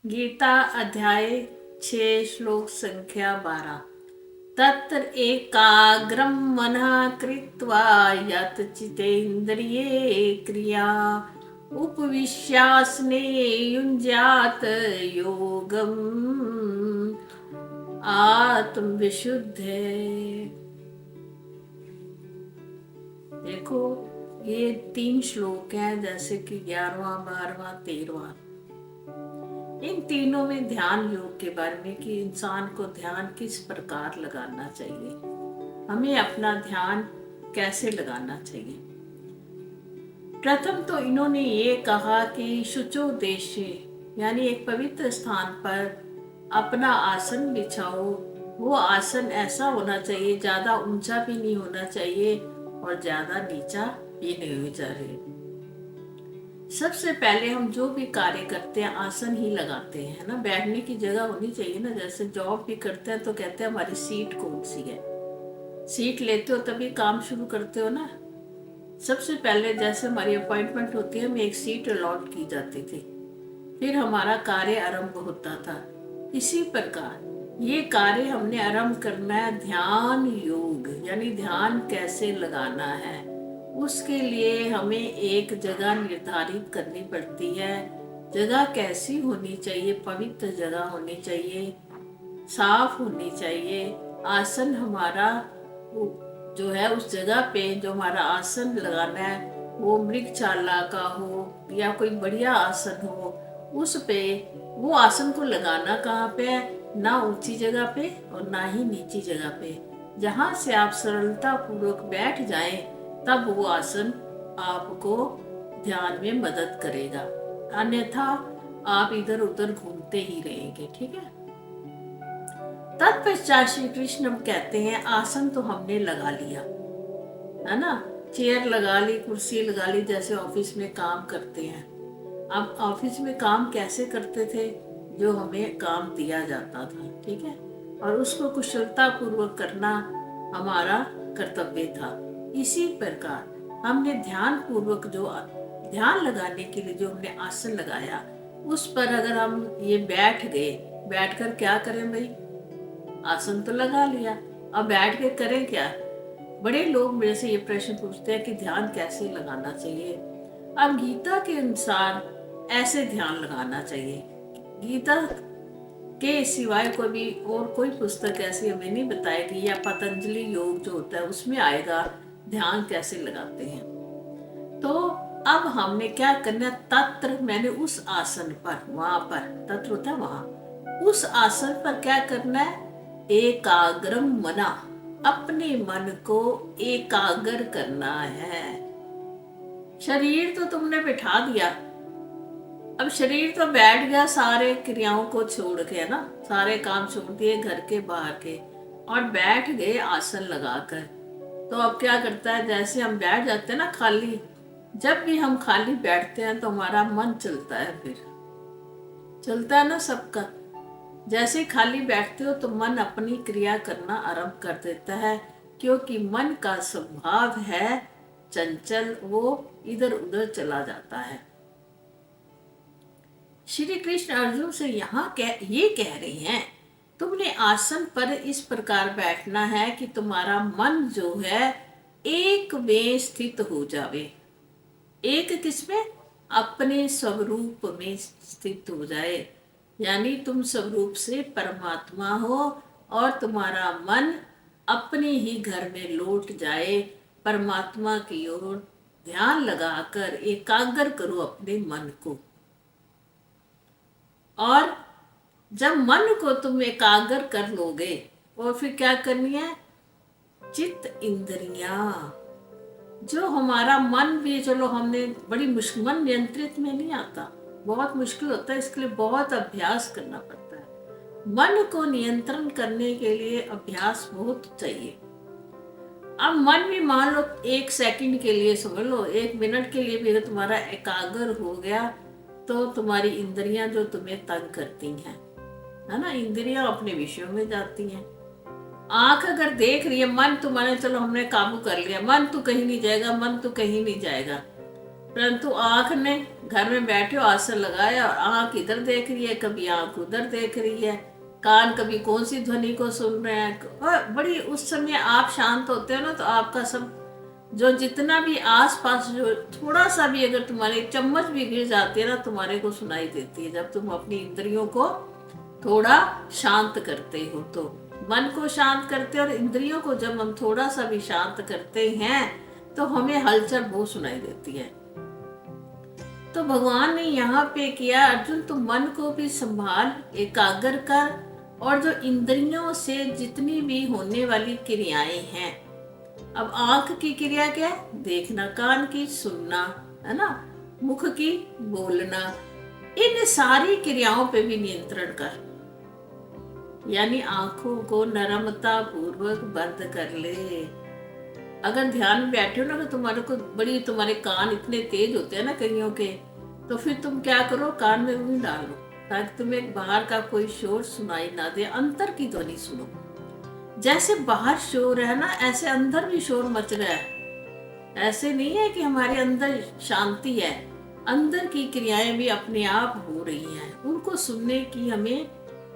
गीता अध्याय 6 श्लोक संख्या 12। तत्र एकाग्रं मनः कृत्वा यत चितेन्द्रिये क्रिया उपविश्यासने युञ्ज्यात योगम् आत्मविशुद्धे। देखो, ये 3 श्लोक हैं, जैसे कि 11वां, 12वां, 13वां। इन तीनों में ध्यान योग के बारे में कि इंसान को ध्यान किस प्रकार लगाना चाहिए, हमें अपना ध्यान कैसे लगाना चाहिए। प्रथम तो इन्होंने ये कहा कि शुचो देशे, यानी एक पवित्र स्थान पर अपना आसन बिछाओ। वो आसन ऐसा होना चाहिए, ज्यादा ऊंचा भी नहीं होना चाहिए और ज्यादा नीचा भी नहीं होना चाहिए। सबसे पहले हम जो भी कार्य करते हैं आसन ही लगाते हैं ना, बैठने की जगह होनी चाहिए ना। जैसे जॉब भी करते हैं तो कहते हैं हमारी सीट कौन सी है, सीट लेते हो तभी काम शुरू करते हो ना। सबसे पहले जैसे हमारी अपॉइंटमेंट होती है, हमें एक सीट अलॉट की जाती थी, फिर हमारा कार्य आरंभ होता था। इसी प्रकार ये कार्य हमने आरंभ करना है, ध्यान योग यानी ध्यान कैसे लगाना है। उसके लिए हमें एक जगह निर्धारित करनी पड़ती है। जगह कैसी होनी चाहिए? पवित्र जगह होनी चाहिए, साफ होनी चाहिए। आसन हमारा जो है उस जगह पे जो हमारा आसन लगाना है वो मृगशाला का हो या कोई बढ़िया आसन हो, उस पे वो आसन को लगाना कहाँ पे है? ना ऊंची जगह पे और ना ही नीची जगह पे। जहाँ से आप सरलता पूर्वक बैठ जाएं, तब वो आसन आपको ध्यान में मदद करेगा, अन्यथा आप इधर उधर घूमते ही रहेंगे। ठीक है। तत्पश्चात श्री कृष्ण कहते हैं आसन तो हमने लगा लिया है ना, चेयर लगा ली, कुर्सी लगा ली, जैसे ऑफिस में काम करते हैं। अब ऑफिस में काम कैसे करते थे? जो हमें काम दिया जाता था, ठीक है, और उसको कुशलता पूर्वक करना हमारा कर्तव्य था। इसी प्रकार हमने ध्यान पूर्वक जो ध्यान लगाने के लिए जो हमने आसन लगाया, उस पर अगर हम ये बैठ गए, बैठकर क्या करें भाई? आसन तो लगा लिया, अब बैठ के करें क्या? बड़े लोग मेरे से ये प्रश्न पूछते हैं कि ध्यान कैसे लगाना चाहिए। अब गीता के अनुसार ऐसे ध्यान लगाना चाहिए। गीता के सिवाय कोई भी और कोई पुस्तक ऐसी हमें नहीं बताएगी, या पतंजलि योग जो होता है उसमें आएगा ध्यान कैसे लगाते हैं। तो अब हमने क्या करना है? तत्र, मैंने उस आसन पर, वहां पर तत्र होता है वहां, उस आसन पर क्या करना है? एकाग्रम मना, अपने मन को एकाग्र करना है। शरीर तो तुमने बिठा दिया, अब शरीर तो बैठ गया सारे क्रियाओं को छोड़ के, ना, सारे काम छोड़ दिए घर के बाहर के और बैठ गए आसन लगाकर। तो अब क्या करता है? जैसे हम बैठ जाते हैं ना खाली, जब भी हम खाली बैठते हैं तो हमारा मन चलता है, फिर चलता है ना सबका। जैसे खाली बैठते हो तो मन अपनी क्रिया करना आरंभ कर देता है, क्योंकि मन का स्वभाव है चंचल, वो इधर उधर चला जाता है। श्री कृष्ण अर्जुन से यहाँ ये कह रही हैं, तुमने आसन पर इस प्रकार बैठना है कि तुम्हारा मन जो है एक में स्थित हो जावे। एक किसमें? अपने स्वरूप में स्थित हो जाए, यानी तुम स्वरूप से परमात्मा हो और तुम्हारा मन अपने ही घर में लौट जाए। परमात्मा की ओर ध्यान लगाकर एकाग्र करो अपने मन को। और जब मन को तुम एकाग्र कर लोगे, और फिर क्या करनी है? चित्त इंद्रियां, जो हमारा मन भी, चलो हमने बड़ी मुश्किल, मन नियंत्रित में नहीं आता, बहुत मुश्किल होता है, इसके लिए बहुत अभ्यास करना पड़ता है। मन को नियंत्रण करने के लिए अभ्यास बहुत चाहिए। अब मन भी मान लो 1 सेकंड के लिए, समझ लो 1 मिनट के लिए भी अगर तुम्हारा एकाग्र हो गया, तो तुम्हारी इंद्रियां जो तुम्हें तंग करती हैं, है ना, इंद्रियां अपने विषयों में जाती हैं। आंख अगर देख रही है, मन तुम्हारे, चलो हमने काबू कर लिया, मन तो कहीं नहीं जाएगा, मन तो कहीं नहीं जाएगा, परंतु आंख ने घर में बैठे हो, आसन लगाया और आंख इधर देख रही है, कभी आंख उधर देख रही है, कान कभी कौन सी ध्वनि को सुन रहे हैं। और बड़ी उस समय आप शांत होते हो ना, तो आपका सब जो जितना भी आसपास जो थोड़ा सा भी अगर तुम्हारे चम्मच भी गिर जाती है ना, तुम्हारे को सुनाई देती है। जब तुम अपनी इंद्रियों को थोड़ा शांत करते हो, तो मन को शांत करते हो, और इंद्रियों को जब हम थोड़ा सा भी शांत करते हैं तो हमें हलचल बहुत सुनाई देती है। तो भगवान ने यहाँ पे किया, अर्जुन तुम मन को भी संभाल, एकाग्र कर, और जो इंद्रियों से जितनी भी होने वाली क्रियाएं हैं, अब आंख की क्रिया क्या है? देखना, कान की सुनना, है ना, मुख की बोलना, इन सारी क्रियाओं पे भी नियंत्रण कर। यानी आंखों को नरमता पूर्वक बंद कर ले। अगर ध्यान में बैठे हो ना, तो तुम्हारे को बड़ी, तुम्हारे कान इतने तेज होते हैं ना कईयों के, तो फिर तुम क्या करो, कान में ऊँग डालो, ताकि तुम्हें बाहर का कोई शोर सुनाई ना दे, अंतर की ध्वनि सुनो। जैसे बाहर शोर है ना, ऐसे अंदर भी शोर मच रहा है। ऐसे नहीं है कि हमारे अंदर शांति है, अंदर की क्रियाएं भी अपने आप हो रही हैं। उनको सुनने की हमें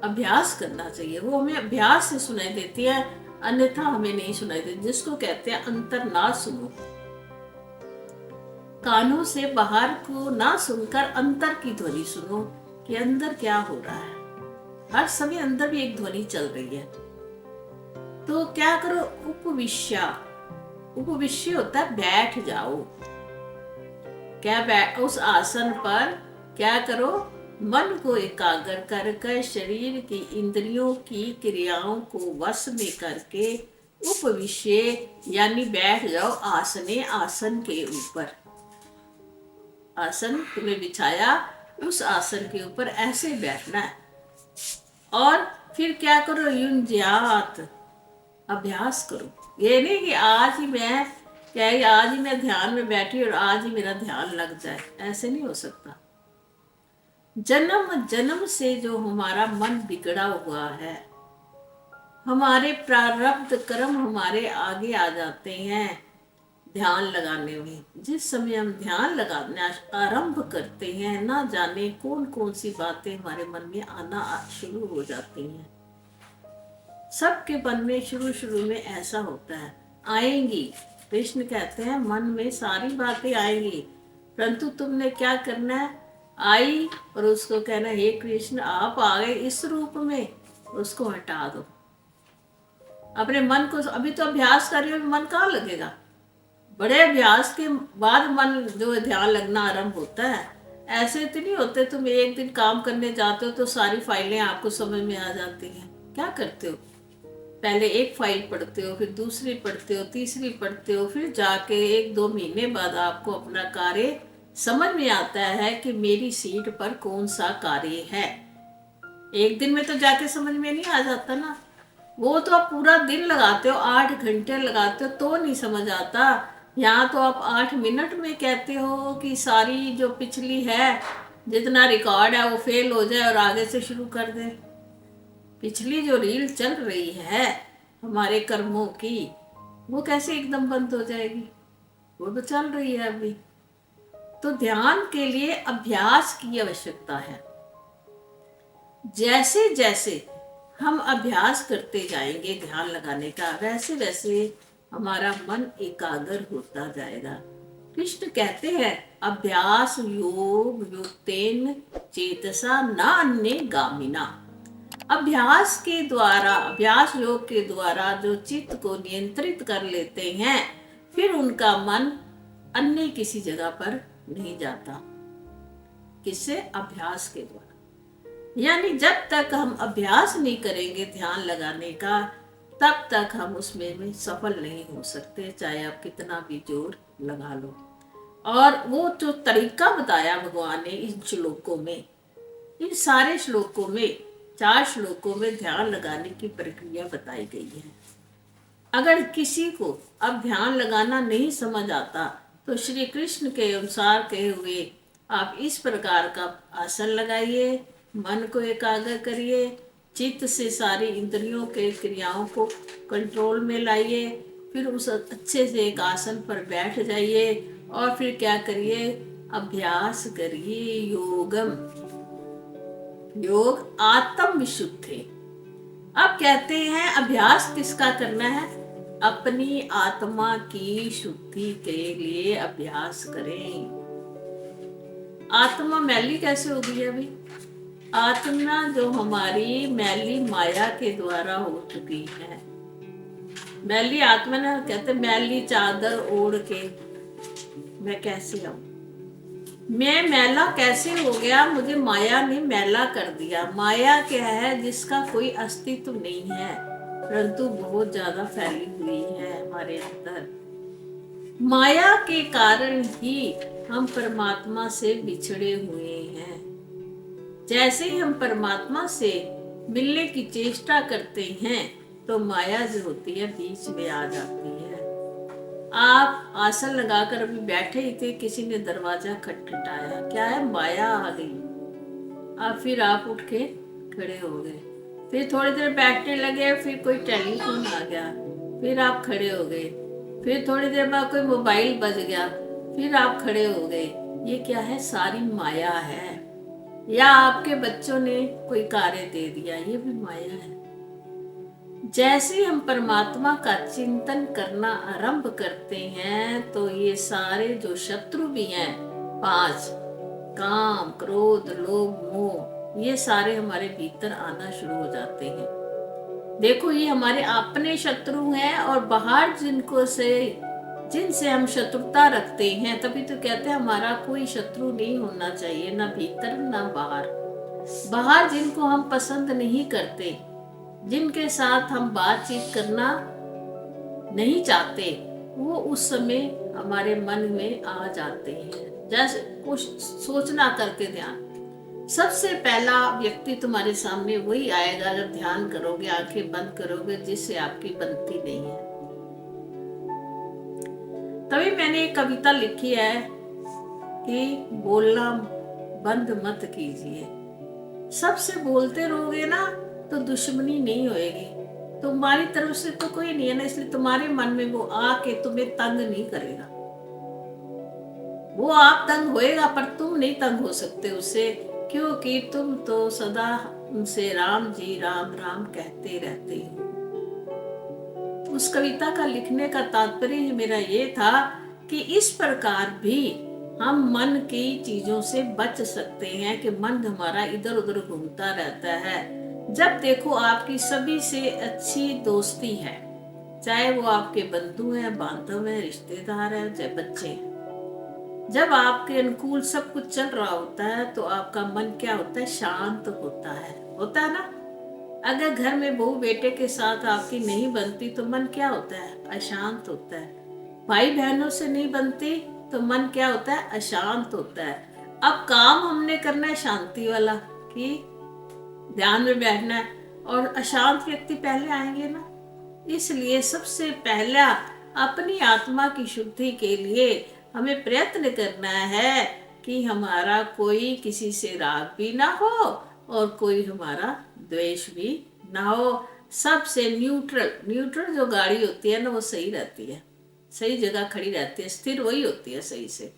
अभ्यास करना चाहिए, वो हमें अभ्यास से सुनाई देती है, अन्यथा हमें नहीं सुनाई देती, जिसको कहते हैं अंतर ना सुनो। कानों से बाहर को ना सुनकर अंतर की ध्वनि सुनो कि अंदर क्या हो रहा है। हर समय अंदर भी एक ध्वनि चल रही है। तो क्या करो, उपविश्या, उपविश्य होता है बैठ जाओ। क्या उस आसन पर क्या करो, मन को एकाग्र कर शरीर की इंद्रियों की क्रियाओं को वश में करके उपविश्य यानी बैठ जाओ आसने, आसन के ऊपर। आसन तुम्हें बिछाया, उस आसन के ऊपर ऐसे बैठना है। और फिर क्या करो, युंज्यात, अभ्यास करो। ये नहीं कि आज ही मैं क्या, आज ही मैं ध्यान में बैठी और आज ही मेरा ध्यान लग जाए, ऐसे नहीं हो सकता। जन्म जन्म से जो हमारा मन बिगड़ा हुआ है, हमारे प्रारब्ध कर्म हमारे आगे आ जाते हैं ध्यान लगाने में। जिस समय हम ध्यान लगाना आरंभ करते हैं, ना जाने कौन कौन सी बातें हमारे मन में आना शुरू हो जाती हैं। सबके मन में शुरू में ऐसा होता है, आएंगी। कृष्ण कहते हैं मन में सारी बातें आएंगी, परंतु तुमने क्या करना है, आई और उसको कहना, हे कृष्ण आप आ गए इस रूप में, उसको हटा दो। अपने मन को, अभी तो अभ्यास कर रही हो, मन कहाँ लगेगा। बड़े अभ्यास के बाद मन जो ध्यान लगना आरंभ होता है। ऐसे तो नहीं होते तुम एक दिन काम करने जाते हो तो सारी फाइलें आपको समझ में आ जाती हैं। क्या करते हो, पहले एक फाइल पढ़ते हो, फिर दूसरी पढ़ते हो, तीसरी पढ़ते हो, फिर जाके 1-2 महीने बाद आपको अपना कार्य समझ में आता है कि मेरी सीट पर कौन सा कार्य है। एक दिन में तो जाके समझ में नहीं आ जाता ना, वो तो आप पूरा दिन लगाते हो, 8 घंटे लगाते हो तो नहीं समझ आता। यहाँ तो आप 8 मिनट में कहते हो कि सारी जो पिछली है, जितना रिकॉर्ड है वो फेल हो जाए और आगे से शुरू कर दे। पिछली जो रील चल रही है हमारे कर्मों की, वो कैसे एकदम बंद हो जाएगी, वो तो चल रही है अभी। तो ध्यान के लिए अभ्यास की आवश्यकता है। जैसे जैसे हम अभ्यास करते जाएंगे ध्यान लगाने का, वैसे वैसे हमारा मन एकाग्र होता जाएगा। कृष्ण कहते हैं, अभ्यास योग युक्तेन चेतसा न अन्य गामिना। अभ्यास के द्वारा, अभ्यास योग के द्वारा जो चित्त को नियंत्रित कर लेते हैं, फिर उनका मन अन्य किसी जगह पर नहीं जाता। किससे? अभ्यास के द्वारा। यानी जब तक हम अभ्यास नहीं करेंगे ध्यान लगाने का, तब तक हम उसमें सफल नहीं हो सकते, चाहे आप कितना भी जोर लगा लो। और वो जो तरीका बताया भगवान ने इन श्लोकों में, इन सारे श्लोकों में, 4 श्लोकों में ध्यान लगाने की प्रक्रिया बताई गई है। अगर किसी को अब ध्यान लगाना नहीं समझ आता, तो श्री कृष्ण के अनुसार कहे हुए आप इस प्रकार का आसन लगाइए, मन को एकाग्र करिए, चित्त से सारी इंद्रियों के क्रियाओं को कंट्रोल में लाइए, फिर उस अच्छे से एक आसन पर बैठ जाइए और फिर क्या करिए, अभ्यास करिए योगम। योग आत्म विशुद्धि। अब कहते हैं अभ्यास किसका करना है? अपनी आत्मा की शुद्धि के लिए अभ्यास करें। आत्मा मैली कैसे होगी अभी? आत्मा जो हमारी मैली माया के द्वारा हो चुकी है। मैली आत्मा ना कहते मैली चादर ओढ़ के मैं कैसे आऊं? मैं मैला कैसे हो गया? मुझे माया ने मैला कर दिया। माया क्या है? जिसका कोई अस्तित्व नहीं है, परंतु बहुत ज्यादा फैली हुई है हमारे अंदर। माया के कारण ही हम परमात्मा से बिछड़े हुए हैं। जैसे ही हम परमात्मा से मिलने की चेष्टा करते हैं तो माया जो होती है बीच में आ जाती है। आप आसन लगाकर अभी बैठे ही थे, किसी ने दरवाजा खटखटाया, क्या है? माया आ गई। फिर आप उठ के खड़े हो गए। फिर थोड़ी देर बैठने लगे, फिर कोई टेलीफोन आ गया, फिर आप खड़े हो गए। फिर थोड़ी देर बाद कोई मोबाइल बज गया, फिर आप खड़े हो गए। ये क्या है? सारी माया है। या आपके बच्चों ने कोई कार्य दे दिया, ये भी माया है। जैसे हम परमात्मा का चिंतन करना आरंभ करते हैं तो ये सारे जो शत्रु भी हैं, 5 काम, क्रोध, लोभ, मोह, ये सारे हमारे भीतर आना शुरू हो जाते हैं। देखो ये हमारे अपने शत्रु हैं और बाहर जिनसे हम शत्रुता रखते हैं, तभी तो कहते हैं हमारा कोई शत्रु नहीं होना चाहिए, ना भीतर ना बाहर। बाहर जिनको हम पसंद नहीं करते, जिनके साथ हम बातचीत करना नहीं चाहते, वो उस समय हमारे मन में आ जाते हैं। जैसे कुछ सोचना करके ध्यान, सबसे पहला व्यक्ति तुम्हारे सामने वही आएगा अगर ध्यान करोगे, आंखें बंद करोगे, जिससे आपकी बनती नहीं है। तभी मैंने एक कविता लिखी है कि बोलना बंद मत कीजिए। सबसे बोलते रहोगे ना तो दुश्मनी नहीं होएगी। तुम्हारी तरफ से तो कोई नहीं है ना, इसलिए तुम्हारे मन में वो आके तुम्हें तंग नहीं करेगा। वो आप तंग होएगा पर तुम नहीं तंग हो सकते उससे, क्योंकि तुम तो सदा उनसे राम जी राम राम कहते रहते हो। उस कविता का लिखने का तात्पर्य मेरा ये था कि इस प्रकार भी हम मन की चीजों से बच सकते हैं कि मन हमारा इधर उधर घूमता रहता है। जब देखो आपकी सभी से अच्छी दोस्ती है, चाहे वो आपके बंधु हैं, बांधव हैं, रिश्तेदार हैं, चाहे बच्चे हैं, जब आपके अनुकूल सब कुछ चल रहा होता है तो आपका मन क्या होता है? शांत होता है ना। अगर घर में बहू बेटे के साथ आपकी नहीं बनती तो मन क्या होता है? अशांत होता है। भाई बहनों से नहीं बनती तो मन क्या होता है? अशांत होता है। अब काम हमने करना है शांति वाला, कि ध्यान में बैठना है, और अशांत व्यक्ति पहले आएंगे ना। इसलिए सबसे पहला अपनी आत्मा की शुद्धि के लिए हमें प्रयत्न करना है कि हमारा कोई किसी से राग भी ना हो और कोई हमारा द्वेष भी ना हो। सबसे न्यूट्रल जो गाड़ी होती है ना, वो सही रहती है, सही जगह खड़ी रहती है, स्थिर वही होती है सही से।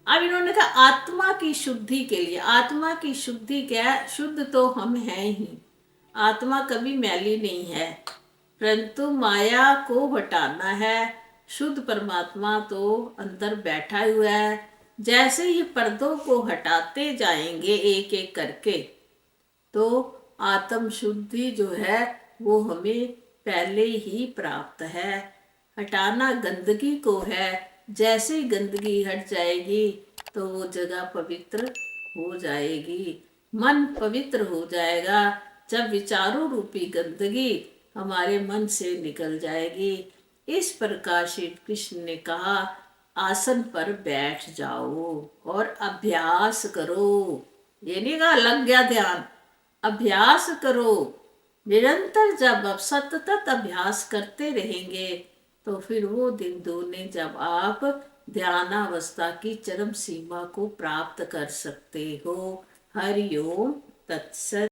अब इन्होंने कहा आत्मा की शुद्धि के लिए। आत्मा की शुद्धि क्या है? शुद्ध तो हम हैं ही, आत्मा कभी मैली नहीं है, परंतु माया को हटाना है। शुद्ध परमात्मा तो अंदर बैठा हुआ है। जैसे ही पर्दों को हटाते जाएंगे एक एक करके, तो आत्म शुद्धि जो है वो हमें पहले ही प्राप्त है। हटाना गंदगी को है। जैसे ही गंदगी हट जाएगी तो वो जगह पवित्र हो जाएगी, मन पवित्र हो जाएगा। जब विचारों रूपी गंदगी हमारे मन से निकल जाएगी। इस प्रकार श्री कृष्ण ने कहा आसन पर बैठ जाओ और अभ्यास करो। ये नहीं कहा लग गया ध्यान, अभ्यास करो निरंतर। जब आप सतत अभ्यास करते रहेंगे तो फिर वो दिन दूने जब आप ध्यानावस्था की चरम सीमा को प्राप्त कर सकते हो। हरि ओम तत्सत।